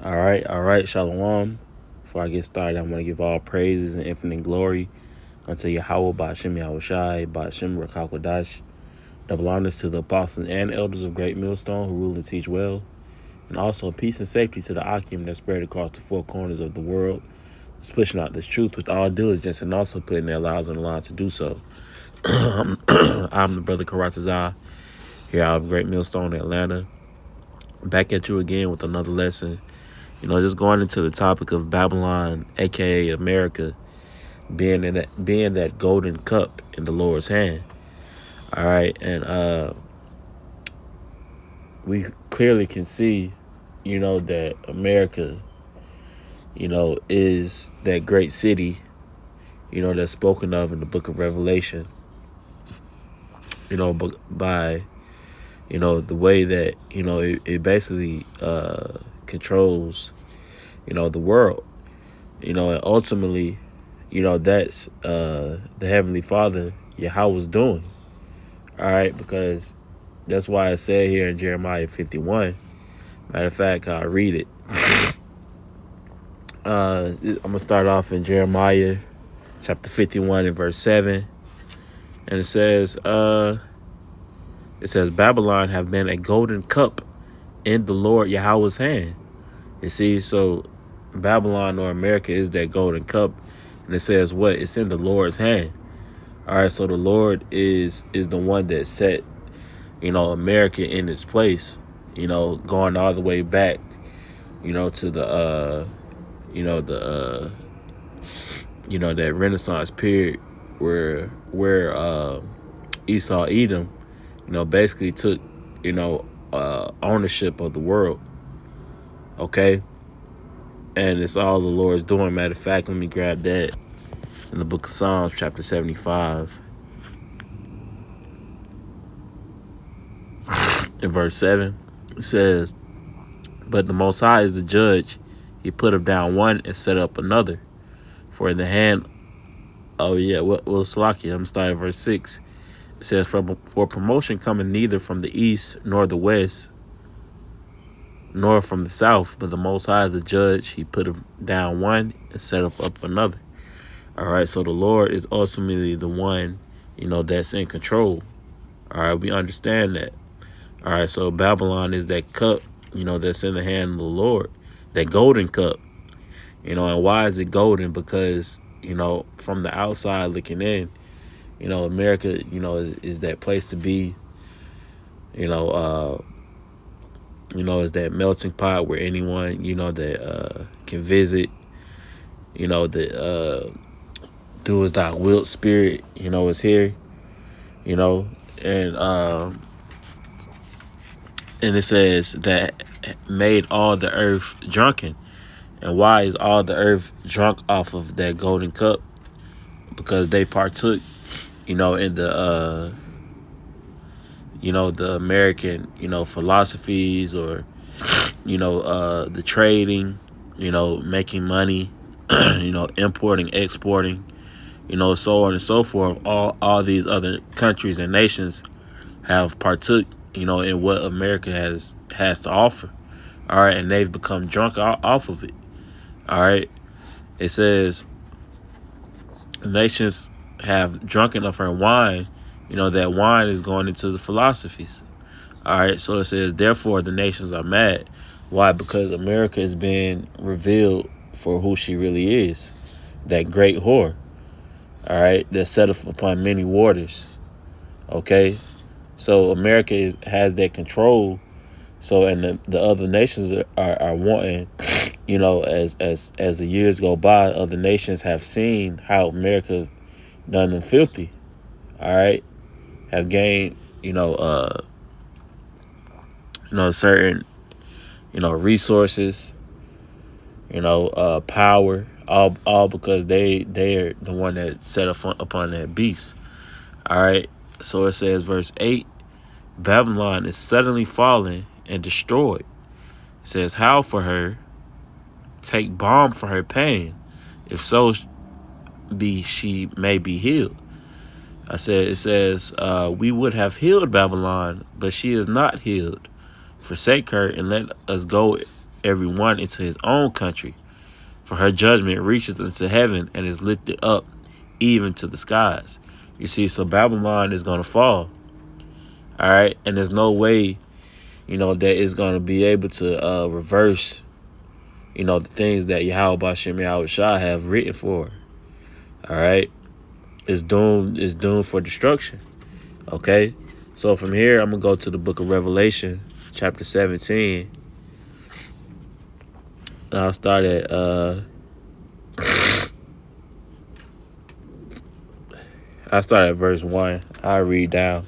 All right, Shalom. Before I get started, I want to give all praises and infinite glory unto Yahweh, Ba'ashem Yahushai, Ba'ashem Rakakwadash. Double honors to the apostles and elders of Great Millstone who rule and teach well. And also peace and safety to the Akim that spread across the four corners of the world. It's pushing out this truth with all diligence and also putting their lives on the line to do so. I'm the brother Karatazar here out of Great Millstone, Atlanta. Back at you again with another lesson. Just going into the topic of Bablon, aka America, being that golden cup in the Lord's hand. All right, and we clearly can see, that America, is that great city, that's spoken of in the book of Revelation. By the way that it basically controls the world, and ultimately that's the Heavenly Father Yahweh's doing. All right, because that's why it said here in Jeremiah 51. Matter of fact, I'll read it. I'm gonna start off in Jeremiah chapter 51 and verse 7, and it says Babylon have been a golden cup in the Lord Yahweh's hand. You see, so Babylon or America is that golden cup, and it says what? It's in the Lord's hand. All right, so the Lord is the one that set, America in its place, going all the way back, to the, that Renaissance period where Esau, Edom, basically took, ownership of the world. Okay. And it's all the Lord's doing. Matter of fact, let me grab that in the book of Psalms, chapter 75. In verse 7, it says, "But the Most High is the judge. He put him down one and set up another. For in the hand..." Oh, yeah. Well, Salaki, I'm starting at verse 6. It says, "For promotion cometh neither from the east, nor the west, nor from the south, but the Most High is the judge. He put down one and set up another." All right, so the Lord is ultimately the one, that's in control. All right, we understand that. All right, so Babylon is that cup, that's in the hand of the Lord, that golden cup. And why is it golden? Because, from the outside looking in, America, is that place to be, is that melting pot where anyone, that can visit, the do as thy wilt spirit, is here, and it says that made all the earth drunken. And why is all the earth drunk off of that golden cup? Because they partook, in the the American, philosophies, or, the trading, making money, importing, exporting, so on and so forth. All these other countries and nations have partook, in what America has to offer. All right, and they've become drunk off of it. All right, it says nations have drunken of her wine. That wine is going into the philosophies. All right, so it says, therefore the nations are mad. Why? Because America is being revealed for who she really is, that great whore. All right, that set upon many waters. Okay, so America has that control. So, and the other nations are wanting, as the years go by, other nations have seen how America done them filthy. All right, have gained, certain, resources, power, all because they're the one that set upon that beast. All right, so it says, verse 8, Babylon is suddenly fallen and destroyed. It says, howl for her, take balm for her pain, if so be she may be healed. It says, we would have healed Babylon, but she is not healed. Forsake her and let us go every one into his own country. For her judgment reaches into heaven and is lifted up even to the skies. You see, so Babylon is going to fall. All right. And there's no way, that it's going to be able to reverse, the things that Yahweh Bashem Yahweh Shah have written for. All right. It's doomed for destruction. Okay. So from here, I'm going to go to the book of Revelation, chapter 17. And I'll start at verse 1. I'll read down.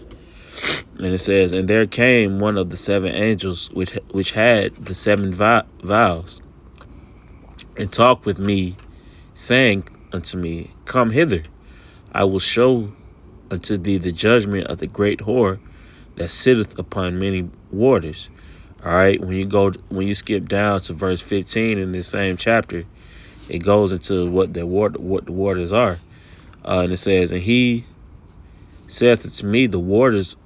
And it says, "And there came one of the seven angels which had the seven vials, and talked with me, saying unto me, Come hither, I will show unto thee the judgment of the great whore that sitteth upon many waters." All right, when you skip down to verse 15 in this same chapter, it goes into what the waters are. And it says, "And he saith unto me, The waters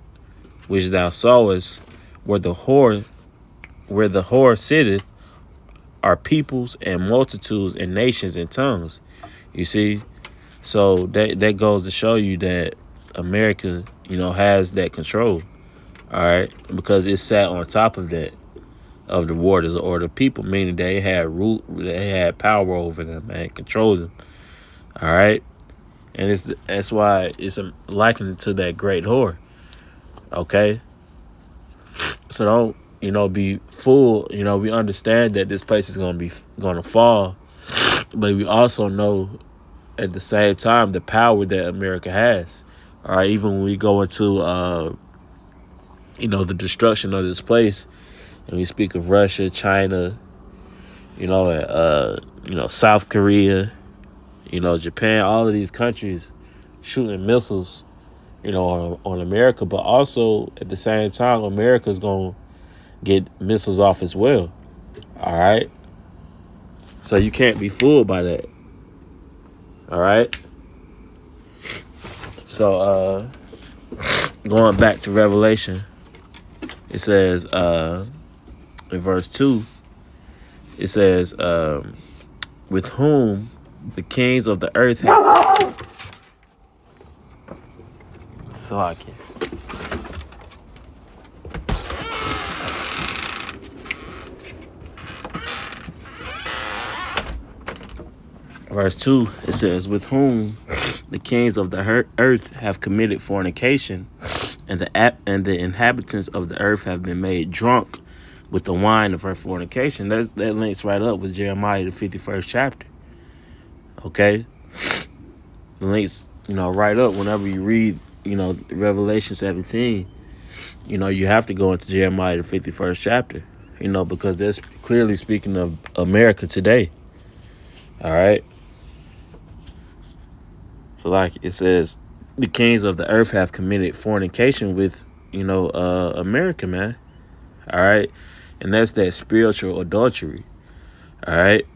which thou sawest, where the whore sitteth, are peoples and multitudes and nations and tongues." You see, so that goes to show you that America, has that control. All right, because it sat on top of the waters, or the people, meaning they had power over them and control them. All right, and that's why it's likened to that great whore. Okay, so don't be fooled. We understand that this place is going to fall, but we also know at the same time the power that America has. All right, even when we go into the destruction of this place, and we speak of Russia, China, South Korea, Japan, all of these countries shooting missiles, on America, but also at the same time, America's going to get missiles off as well. All right. So you can't be fooled by that. All right. So, going back to Revelation, it says, in verse 2, it says, with whom the kings of the earth have... Slovakia. Verse 2, it says, "With whom the kings of the earth have committed fornication, and the inhabitants of the earth have been made drunk with the wine of her fornication." That links right up with Jeremiah, the 51st chapter. Okay? It links, right up whenever you read, Revelation 17. You have to go into Jeremiah, the 51st chapter, because that's clearly speaking of America today. All right? So like it says, the kings of the earth have committed fornication with, America, man. All right. And that's that spiritual adultery. All right.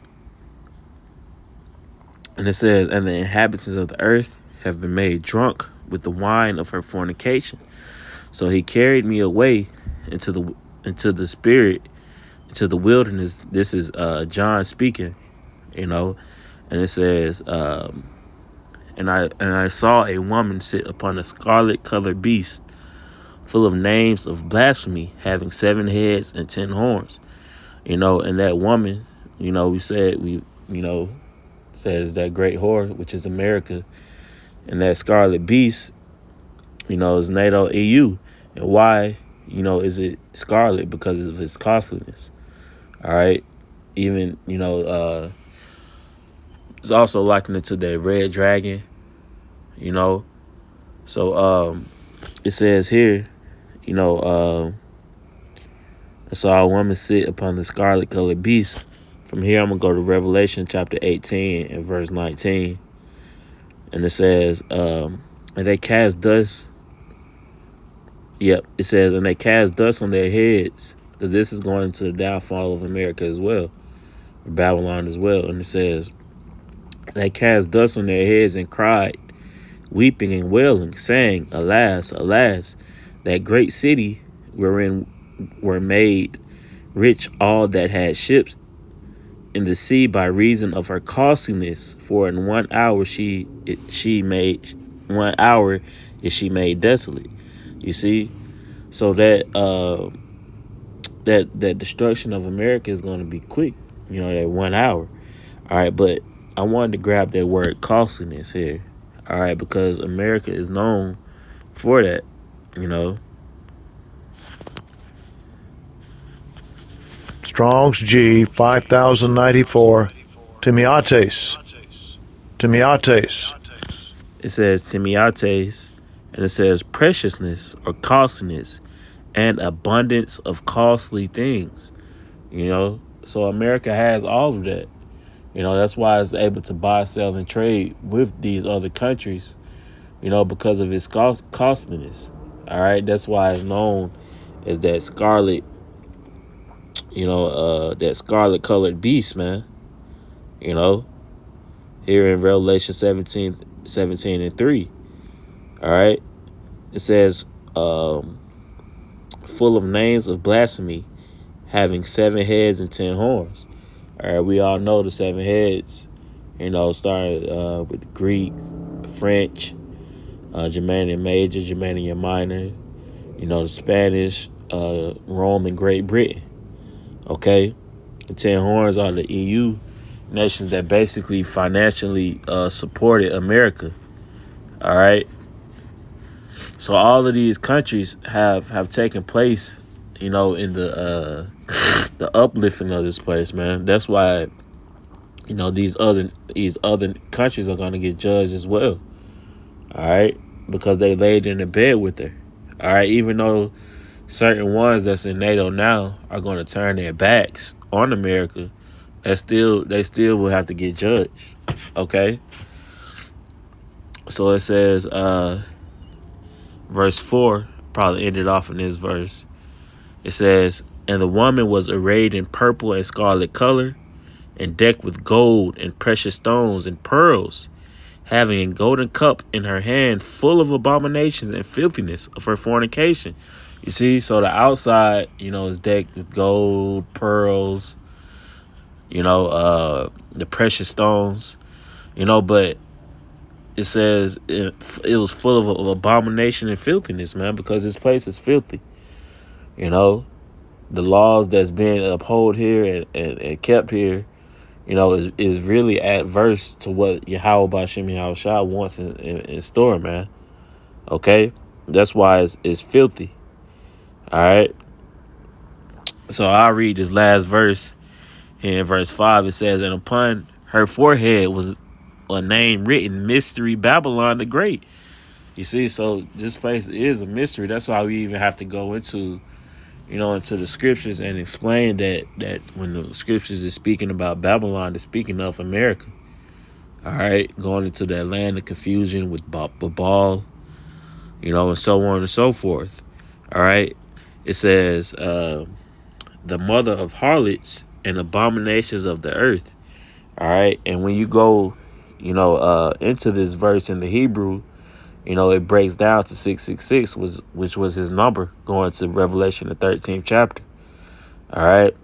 And it says, "And the inhabitants of the earth have been made drunk with the wine of her fornication. So he carried me away into the spirit, into the wilderness." This is John speaking, and it says, And I saw a woman sit upon a scarlet-colored beast, full of names of blasphemy, having 7 heads and 10 horns. And that woman, says that great whore, which is America, and that scarlet beast, is NATO EU. And why, is it scarlet? Because of its costliness. All right. Even, it's also likened it to that red dragon, So it says here, I saw a woman sit upon the scarlet colored beast. From here, I'm going to go to Revelation chapter 18 and verse 19. And it says, and they cast dust. Yep, it says, "And they cast dust on their heads," because this is going to the downfall of America as well, or Babylon as well. And it says, "They cast dust on their heads and cried, weeping and wailing, saying, Alas, alas, that great city wherein were made rich all that had ships in the sea by reason of her costliness. For in 1 hour she made 1 hour is she made desolate. You see, so that destruction of America is going to be quick. That 1 hour. All right, but I wanted to grab that word costliness here. All right, because America is known for that. You know, Strong's G 5094. Timiates. Timiates. it says timiates, and it says preciousness or costliness and abundance of costly things. So America has all of that. That's why it's able to buy, sell, and trade with these other countries. Because of its costliness. All right, that's why it's known as that scarlet. That scarlet colored beast, man. Here in Revelation 17 and 3. All right, it says, full of names of blasphemy, having 7 heads and 10 horns. All right, we all know the 7 heads. Starting with Greek, French, Germanic Major, Germanic Minor. The Spanish, Rome, and Great Britain. Okay, the 10 horns are the EU nations that basically financially supported America. All right, so all of these countries have taken place, in the uplifting of this place, man. That's why these other countries are going to get judged as well. All right, because they laid in the bed with her. All right, even though certain ones that's in NATO now are going to turn their backs on America, they still will have to get judged. Okay, so it says, verse 4 probably ended off in this verse. It says, and the woman was arrayed in purple and scarlet color, and decked with gold and precious stones and pearls, having a golden cup in her hand full of abominations and filthiness of her fornication. You see, so the outside, is decked with gold, pearls, the precious stones, but it says it was full of abomination and filthiness, man, because this place is filthy. The laws that's being upheld here and kept here, is really adverse to what Yahweh Bashim Yahushua wants in store, man. Okay? That's why it's filthy. All right? So I'll read this last verse. Here in verse 5, it says, and upon her forehead was a name written, Mystery Bablon the Great. You see, so this place is a mystery. That's why we even have to go into the scriptures and explain that when the scriptures is speaking about Babylon, it's speaking of America. All right, going into that land of confusion with Babal, and so on and so forth. All right, it says, the mother of harlots and abominations of the earth. All right, and when you go, into this verse in the Hebrew, it breaks down to 666, which was his number, going to Revelation the 13th chapter. All right,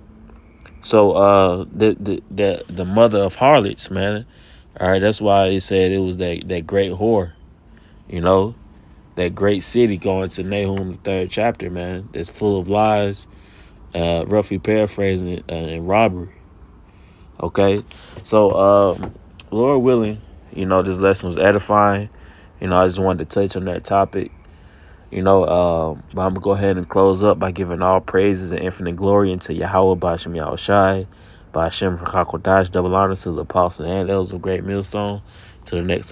so the mother of harlots, man. All right, that's why he said it was that great whore, that great city, going to Nahum the 3rd chapter, man. That's full of lies, roughly paraphrasing, and robbery. Okay, so Lord willing, this lesson was edifying. I just wanted to touch on that topic. But I'm going to go ahead and close up by giving all praises and infinite glory into Yahweh, Bashim Yahushai, Bashim Hakodash, double honors to the apostles and elders of Great Millstone. Till the next time.